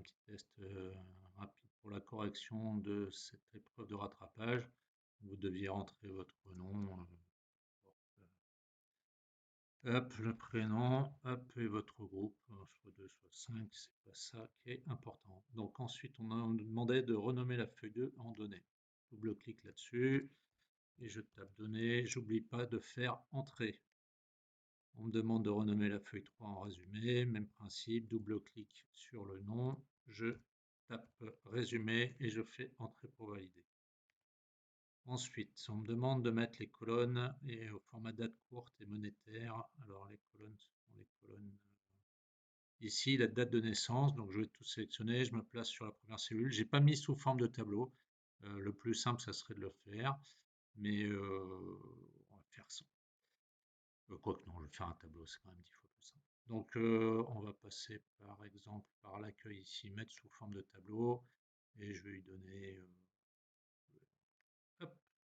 petit test rapide pour la correction de cette épreuve de rattrapage. Vous deviez rentrer votre nom, hop, le prénom, hop, et votre groupe, soit 2, soit 5, c'est pas ça qui est important. Donc ensuite, on nous demandait de renommer la feuille 2 en données. Double-clic là-dessus, et je tape données. J'oublie pas de faire entrée. On me demande de renommer la feuille 3 en résumé, même principe, double-clic sur le nom, je tape résumé et je fais entrer pour valider. Ensuite, on me demande de mettre les colonnes et au format date courte et monétaire. Alors les colonnes sont les colonnes. Ici, la date de naissance, donc je vais tout sélectionner, je me place sur la première cellule. Je n'ai pas mis sous forme de tableau. Le plus simple, ça serait de le faire, mais on va faire ça. Quoique non, je vais faire un tableau, c'est quand même 10 fois plus simple. Donc on va passer par exemple par l'accueil ici, mettre sous forme de tableau, et je vais lui donner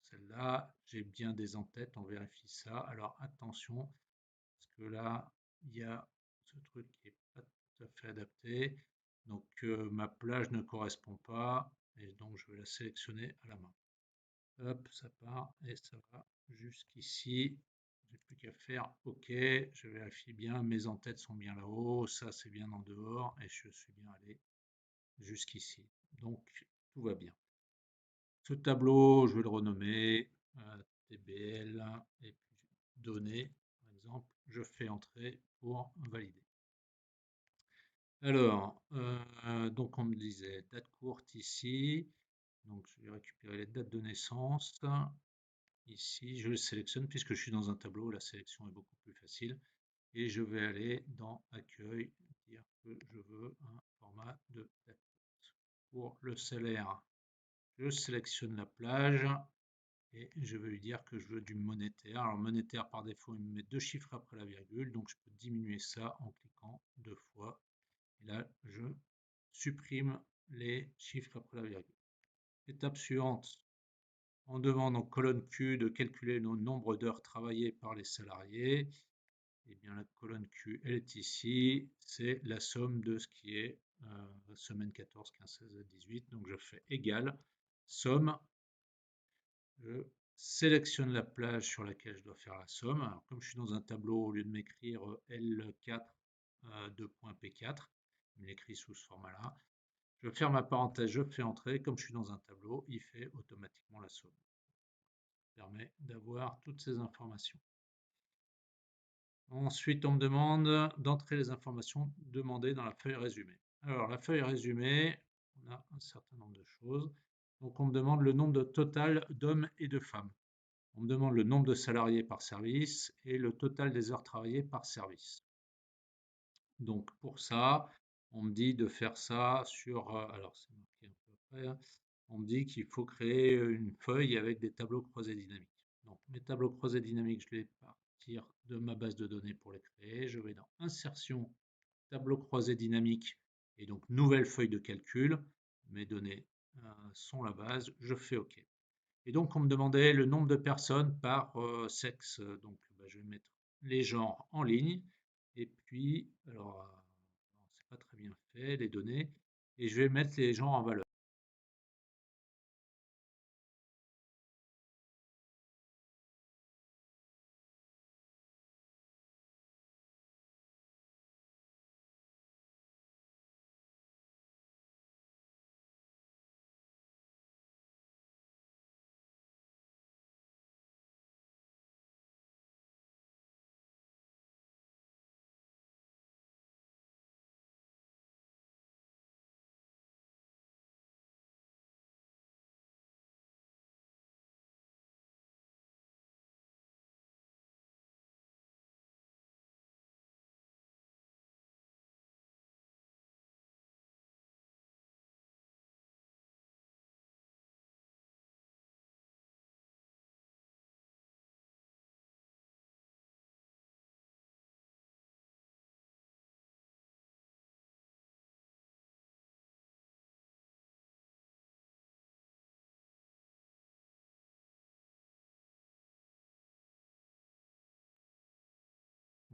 celle-là. J'ai bien des en-têtes, on vérifie ça. Alors attention, parce que là, il y a ce truc qui n'est pas tout à fait adapté. Donc ma plage ne correspond pas, et donc je vais la sélectionner à la main. Hop, ça part, et ça va jusqu'ici. J'ai plus qu'à faire OK, je vérifie bien, mes en-têtes sont bien là-haut, ça c'est bien en dehors, et je suis bien allé jusqu'ici. Donc tout va bien. Ce tableau, je vais le renommer TBL, et puis données, par exemple, je fais entrer pour valider. Alors, donc on me disait date courte ici, donc je vais récupérer les dates de naissance. Ici, je le sélectionne puisque je suis dans un tableau, la sélection est beaucoup plus facile. Et je vais aller dans Accueil, dire que je veux un format de date courte. Pour le salaire, je sélectionne la plage et je vais lui dire que je veux du monétaire. Alors monétaire, par défaut, il me met 2 chiffres après la virgule, donc je peux diminuer ça en cliquant 2 fois. Et là, je supprime les chiffres après la virgule. Étape suivante, on demande en colonne Q de calculer le nombre d'heures travaillées par les salariés. Eh bien, la colonne Q, elle est ici. C'est la somme de ce qui est semaine 14, 15, 16, 18. Donc, je fais égal, somme. Je sélectionne la plage sur laquelle je dois faire la somme. Alors, comme je suis dans un tableau, au lieu de m'écrire L4 2.P4, je l'écris sous ce format-là. Je ferme ma parenthèse, je fais entrer. Comme je suis dans un tableau, il fait automatiquement la somme. Ça permet d'avoir toutes ces informations. Ensuite, on me demande d'entrer les informations demandées dans la feuille résumée. Alors, la feuille résumée, on a un certain nombre de choses. Donc, on me demande le nombre total d'hommes et de femmes. On me demande le nombre de salariés par service et le total des heures travaillées par service. Donc, pour ça, on me dit de faire ça sur... alors, c'est marqué un peu après. Hein. On me dit qu'il faut créer une feuille avec des tableaux croisés dynamiques. Donc, mes tableaux croisés dynamiques, je vais partir de ma base de données pour les créer. Je vais dans Insertion, tableau croisé dynamique, et donc nouvelle feuille de calcul. Mes données sont la base. Je fais OK. Et donc, on me demandait le nombre de personnes par sexe. Donc, je vais mettre les genres en ligne. Et puis, alors, c'est pas très bien fait, les données. Et je vais mettre les genres en valeur.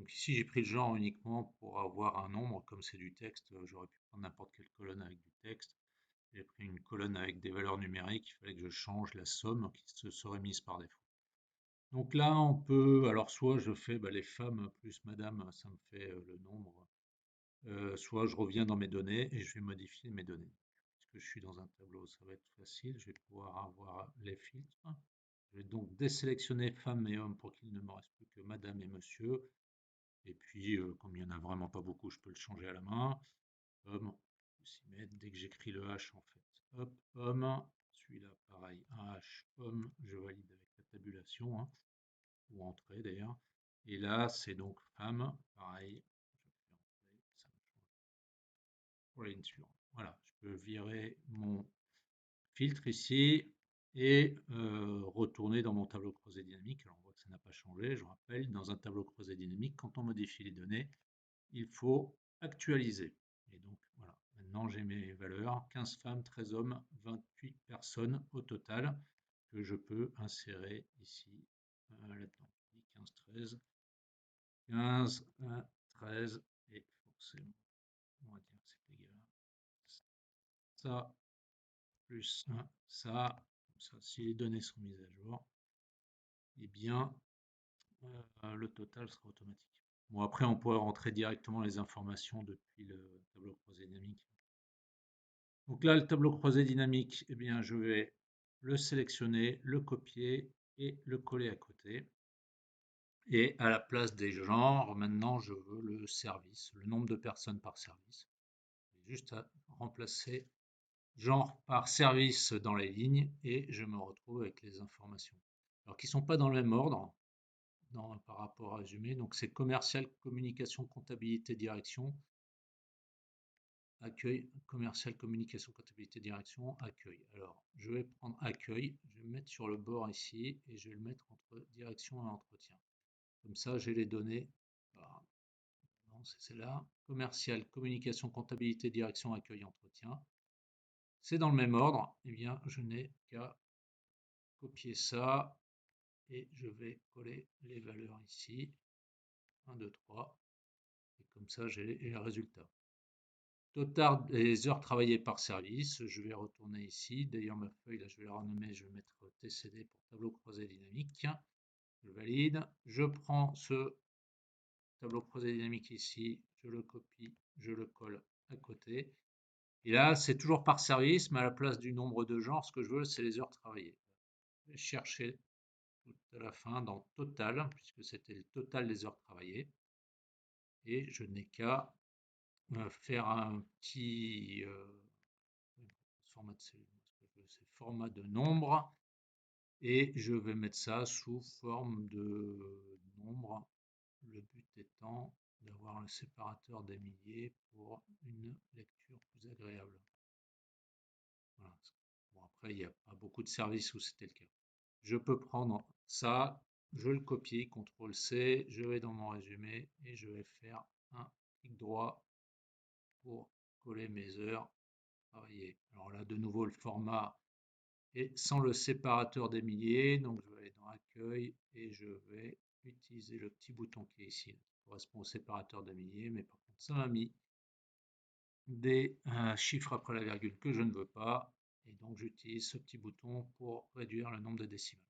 Donc ici, j'ai pris le genre uniquement pour avoir un nombre. Comme c'est du texte, j'aurais pu prendre n'importe quelle colonne avec du texte. J'ai pris une colonne avec des valeurs numériques. Il fallait que je change la somme qui se serait mise par défaut. Donc là, on peut, alors soit je fais les femmes plus madame, ça me fait le nombre. Soit je reviens dans mes données et je vais modifier mes données. Puisque je suis dans un tableau, ça va être facile. Je vais pouvoir avoir les filtres. Je vais donc désélectionner femmes et hommes pour qu'il ne me reste plus que madame et monsieur. Et puis, comme il n'y en a vraiment pas beaucoup, je peux le changer à la main. Homme, je peux s'y mettre dès que j'écris le H en fait. Hop, homme. Celui-là, pareil, un H, homme, je valide avec la tabulation, hein, ou entrée d'ailleurs. Et là, c'est donc femme, pareil. Je fais entrée, ça me change pour la ligne suivante. Voilà, je peux virer mon filtre ici et retourner dans mon tableau creusé dynamique. Alors on voit que ça n'a pas changé. Je rappelle, dans un tableau creusé dynamique, quand on modifie les données, il faut actualiser. Et donc voilà, maintenant j'ai mes valeurs, 15 femmes, 13 hommes, 28 personnes au total que je peux insérer ici là-dedans. 15, 13, 15, 1, 13 et forcément, on va dire que c'est égal à ça plus 1, ça. Comme ça, si les données sont mises à jour, eh bien le total sera automatique. Bon, après, on pourrait rentrer directement les informations depuis le tableau croisé dynamique. Donc là, le tableau croisé dynamique, eh bien, je vais le sélectionner, le copier et le coller à côté. Et à la place des genres, maintenant, je veux le service, le nombre de personnes par service. J'ai juste à remplacer genre par service dans les lignes et je me retrouve avec les informations. Alors, qui ne sont pas dans le même ordre par rapport à résumé. Donc, c'est commercial, communication, comptabilité, direction. Accueil, commercial, communication, comptabilité, direction, accueil. Alors, je vais prendre accueil, je vais le mettre sur le bord ici et je vais le mettre entre direction et entretien. Comme ça, j'ai les données. Non, c'est celle-là. Commercial, communication, comptabilité, direction, accueil, entretien. C'est dans le même ordre. Eh bien, je n'ai qu'à copier ça et je vais coller les valeurs ici. 1, 2, 3. Et comme ça, j'ai les résultats. Total des heures travaillées par service, je vais retourner ici. D'ailleurs, ma feuille, là, je vais la renommer, je vais mettre TCD pour tableau croisé dynamique. Je valide. Je prends ce tableau croisé dynamique ici, je le copie, je le colle à côté. Et là, c'est toujours par service, mais à la place du nombre de genres, ce que je veux, c'est les heures travaillées. Je vais chercher tout à la fin dans total, puisque c'était le total des heures travaillées. Et je n'ai qu'à faire un petit format de cellule, c'est format de nombre et je vais mettre ça sous forme de nombre, le but étant d'avoir le séparateur des milliers pour une lecture plus agréable. Voilà. Bon, après, il n'y a pas beaucoup de services où c'était le cas. Je peux prendre ça, je le copie, CTRL C, je vais dans mon résumé et je vais faire un clic droit pour coller mes heures travaillées. Alors là, de nouveau, le format et sans le séparateur des milliers. Donc je vais aller dans accueil et je vais utiliser le petit bouton qui est ici, qui correspond au séparateur des milliers, mais par contre ça m'a mis des chiffres après la virgule que je ne veux pas, et donc j'utilise ce petit bouton pour réduire le nombre de décimales.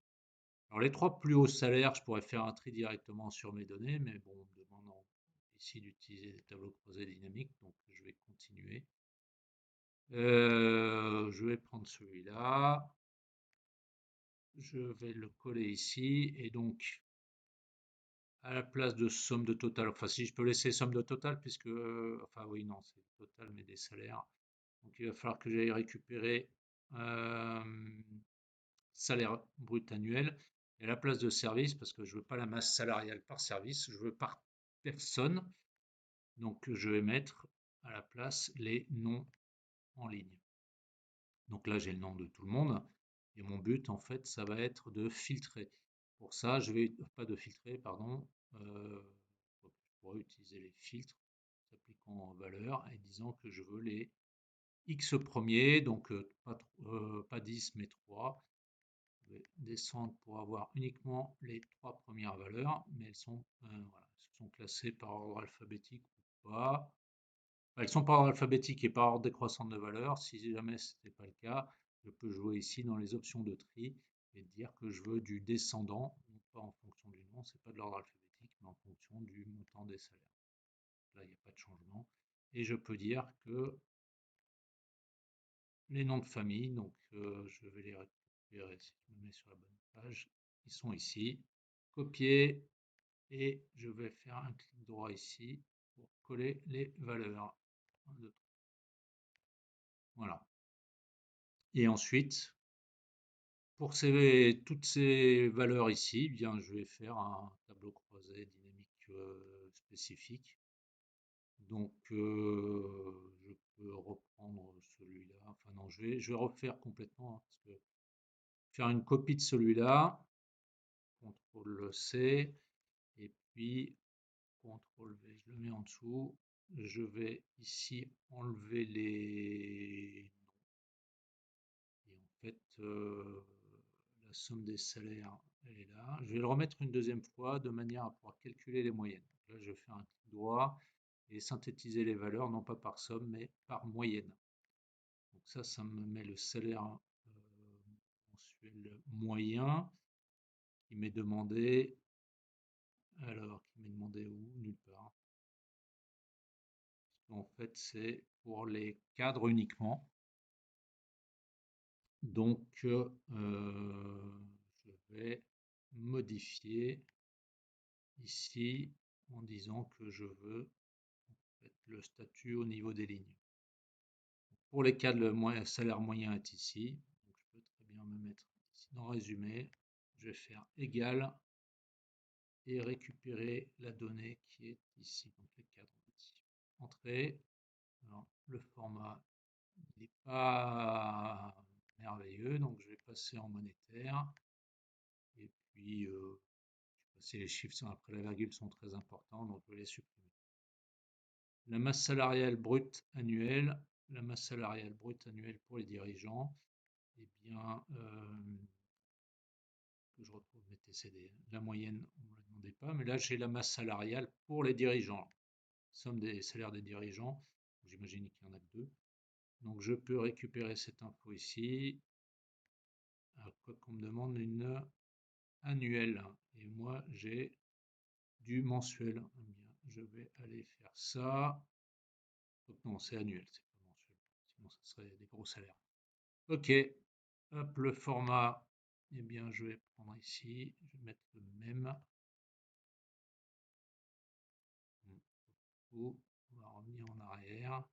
Alors les trois plus hauts salaires, je pourrais faire un tri directement sur mes données, mais bon, on me demande ici d'utiliser des tableaux creusés dynamiques, donc je vais continuer. Je vais prendre celui-là. Je vais le coller ici et donc à la place de somme de total, enfin si je peux laisser somme de total puisque, enfin oui non c'est total mais des salaires, donc il va falloir que j'aille récupérer salaire brut annuel et à la place de service parce que je veux pas la masse salariale par service, je veux par personne, donc je vais mettre à la place les noms en ligne. Donc là j'ai le nom de tout le monde. Et mon but, en fait, ça va être de filtrer. Pour ça, je vais, pas de filtrer, pardon, je pourrais utiliser les filtres s'appliquant en valeur et disant que je veux les X premiers, donc pas 10 mais 3. Je vais descendre pour avoir uniquement les 3 premières valeurs, mais elles sont, voilà, elles sont classées par ordre alphabétique ou pas. Elles sont par ordre alphabétique et par ordre décroissant de valeur. Si jamais ce n'était pas le cas, je peux jouer ici dans les options de tri et dire que je veux du descendant, non pas en fonction du nom, c'est pas de l'ordre alphabétique, mais en fonction du montant des salaires. Là, il n'y a pas de changement. Et je peux dire que les noms de famille, donc je vais les récupérer si je me mets sur la bonne page. Ils sont ici. Copier et je vais faire un clic droit ici pour coller les valeurs. 1, 2, 3. Voilà. Et ensuite, pour toutes ces valeurs ici, eh bien, je vais faire un tableau croisé dynamique spécifique. Donc, je peux reprendre celui-là. Enfin non, je vais refaire complètement, hein, parce que faire une copie de celui-là, CTRL C, et puis CTRL V, je le mets en dessous. Je vais ici enlever les noms. Et en fait, la somme des salaires, elle est là. Je vais le remettre une deuxième fois de manière à pouvoir calculer les moyennes. Là, je fais un clic droit et synthétiser les valeurs, non pas par somme, mais par moyenne. Donc ça me met le salaire mensuel moyen qui m'est demandé. Alors, qui m'est demandé où? Nulle part. En fait, c'est pour les cadres uniquement. Donc, je vais modifier ici en disant que je veux en fait, le statut au niveau des lignes. Pour les cas, le salaire moyen est ici. Donc, je peux très bien me mettre ici dans résumé. Je vais faire égal et récupérer la donnée qui est ici. Donc, les cadres ici. Entrée. Alors, le format n'est pas merveilleux. Donc, je vais passer en monétaire. Et puis, si les chiffres après la virgule sont très importants, donc je vais les supprimer. La masse salariale brute annuelle, la masse salariale brute annuelle pour les dirigeants, eh bien, que je retrouve mes TCD. La moyenne, on ne me la demandait pas, mais là j'ai la masse salariale pour les dirigeants. Somme des salaires des dirigeants, j'imagine qu'il n'y en a que 2. Donc je peux récupérer cette info ici. À quoi qu'on me demande une annuelle. Et moi j'ai du mensuel. Eh bien, je vais aller faire ça. Donc non, c'est annuel, c'est pas mensuel. Sinon, ça serait des gros salaires. Ok, hop, le format, eh bien, je vais prendre ici, je vais mettre le même. On va revenir en arrière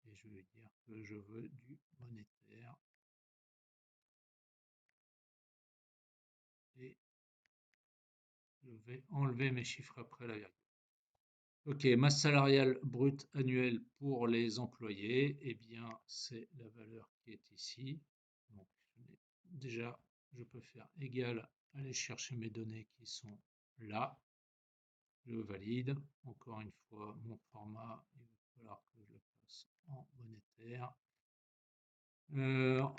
et je vais dire que je veux du monétaire. Et je vais enlever mes chiffres après la virgule. Ok, masse salariale brute annuelle pour les employés, eh bien, c'est la valeur qui est ici. Donc, déjà, je peux faire égal, aller chercher mes données qui sont là. Je valide. Encore une fois, mon format, il va falloir que je le fasse en monétaire.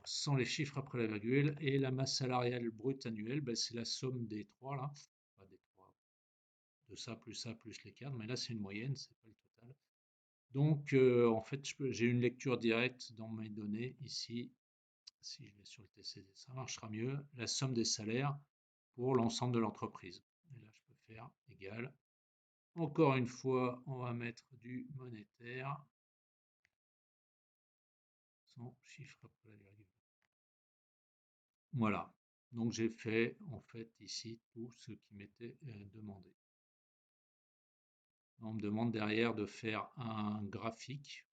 Sans les chiffres après la virgule. Et la masse salariale brute annuelle, ben, c'est la somme des trois là. Pas des trois, de ça, plus les cadres. Mais là, c'est une moyenne, c'est pas le total. Donc, en fait, j'ai une lecture directe dans mes données ici. Si je vais sur le TCD, ça marchera mieux. La somme des salaires pour l'ensemble de l'entreprise. Et là, je peux faire égal. Encore une fois, on va mettre du monétaire. Sans chiffre après la virgule. Voilà. Donc, j'ai fait, en fait, ici, tout ce qui m'était demandé. On me demande derrière de faire un graphique,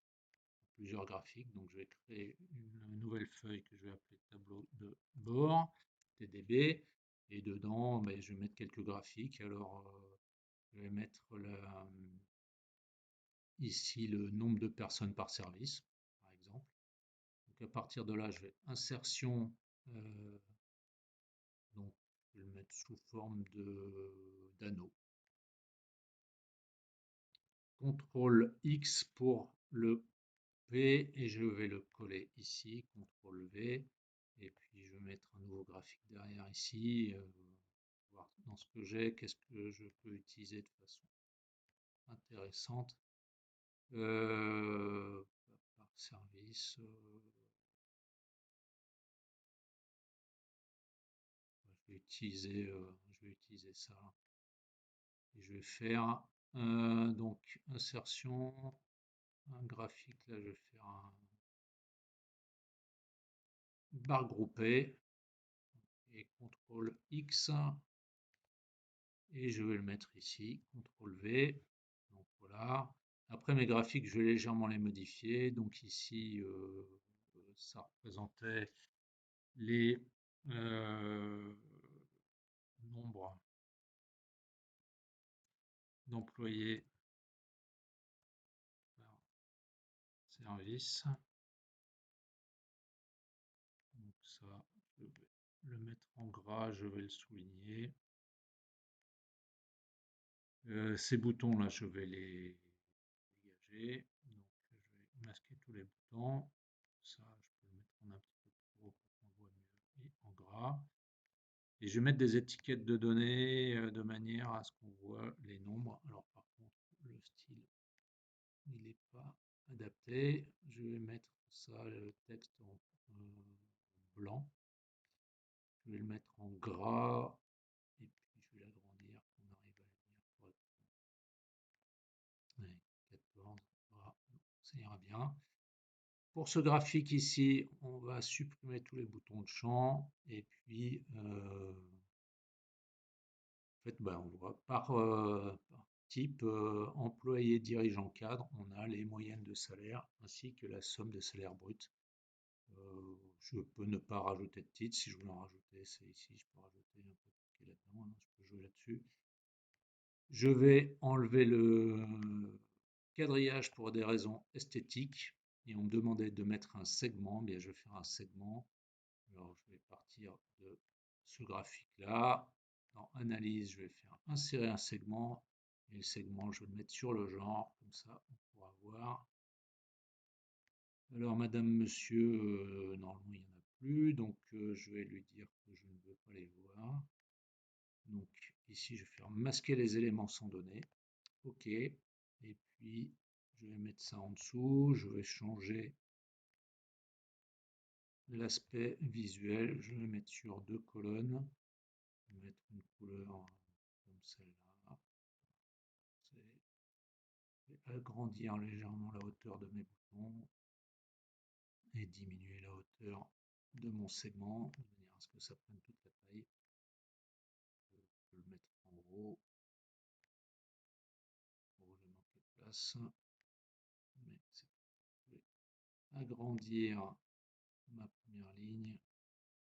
plusieurs graphiques. Donc, je vais créer une nouvelle feuille que je vais appeler tableau de bord, TDB. Et dedans, ben, je vais mettre quelques graphiques. Alors, je vais mettre ici le nombre de personnes par service, par exemple. Donc, à partir de là, je vais insertion. Donc, je vais le mettre sous forme d'anneau. CTRL X pour le P et je vais le coller ici, CTRL V. Et puis je vais mettre un nouveau graphique derrière ici, voir dans ce que j'ai, qu'est-ce que je peux utiliser de façon intéressante. Par service, je vais utiliser ça. Et je vais faire donc insertion, un graphique, là je vais faire un barre groupée et CTRL X et je vais le mettre ici, CTRL V. Donc voilà. Après mes graphiques, je vais légèrement les modifier. Donc ici, ça représentait les nombres d'employés par service. Donc ça, je vais le mettre en gras, je vais le souligner. Ces boutons là, je vais les dégager. Donc je vais masquer tous les boutons. Ça, je peux le mettre en un petit peu plus gros pour qu'on voit mieux et en gras. Et je vais mettre des étiquettes de données de manière à ce qu'on voit les nombres. Alors par contre, le style, il n'est pas adapté. Je vais mettre ça, le texte en blanc. Je vais le mettre en gras et puis je vais l'agrandir, qu'on arrive à le lire correctement. Allez, 14, voilà, ça ira bien. Pour ce graphique ici, on va supprimer tous les boutons de champ et puis en fait, on voit par type employé, dirigeant, cadre, on a les moyennes de salaire ainsi que la somme des salaires bruts. Je peux ne pas rajouter de titre. Si je voulais en rajouter, c'est ici. Je peux rajouter un peu cliquer là-dedans. Je peux jouer là-dessus. Je vais enlever le quadrillage pour des raisons esthétiques. Et on me demandait de mettre un segment. Bien, je vais faire un segment. Alors, je vais partir de ce graphique-là. Dans Analyse, je vais faire insérer un segment. Et le segment, je vais le mettre sur le genre. Comme ça, on pourra voir. Alors, madame, monsieur, normalement, il n'y en a plus. Donc, je vais lui dire que je ne veux pas les voir. Donc, ici, je vais faire masquer les éléments sans données. OK. Et puis, je vais mettre ça en dessous. Je vais changer l'aspect visuel. Je vais mettre sur 2 colonnes. Je vais mettre une couleur comme celle-là. Je vais agrandir légèrement la hauteur de mes boutons et diminuer la hauteur de mon segment de manière à ce que ça prenne toute la taille. Je peux le mettre en gros. Oh, j'ai manqué de place. Mais je vais agrandir ma première ligne,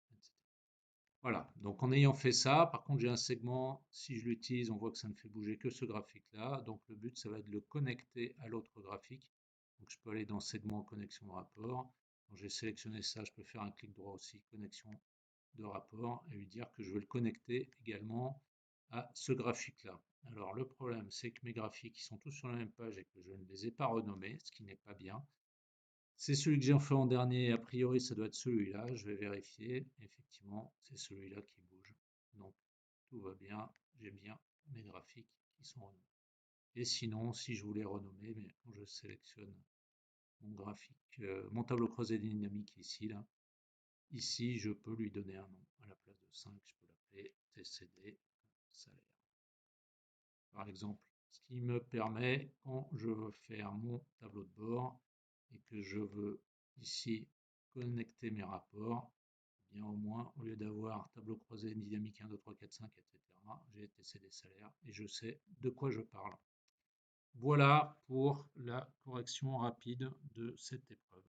etc. Voilà, donc en ayant fait ça, par contre j'ai un segment, si je l'utilise, on voit que ça ne fait bouger que ce graphique-là. Donc le but, ça va être de le connecter à l'autre graphique. Donc je peux aller dans segment, connexion de rapport. Quand j'ai sélectionné ça, je peux faire un clic droit aussi, connexion de rapport, et lui dire que je veux le connecter également à ce graphique-là. Alors le problème, c'est que mes graphiques, ils sont tous sur la même page et que je ne les ai pas renommés, ce qui n'est pas bien. C'est celui que j'ai fait en dernier, a priori ça doit être celui-là, je vais vérifier, effectivement c'est celui-là qui bouge. Donc tout va bien, j'ai bien mes graphiques qui sont renommés. Et sinon, si je voulais renommer, mais quand je sélectionne mon graphique, mon tableau croisé dynamique ici, là, ici je peux lui donner un nom. À la place de 5, je peux l'appeler TCD salaire. Par exemple, ce qui me permet, quand je veux faire mon tableau de bord et que je veux ici connecter mes rapports, eh bien au moins, au lieu d'avoir tableau croisé dynamique 1, 2, 3, 4, 5, etc., j'ai TCD salaire et je sais de quoi je parle. Voilà pour la correction rapide de cette épreuve.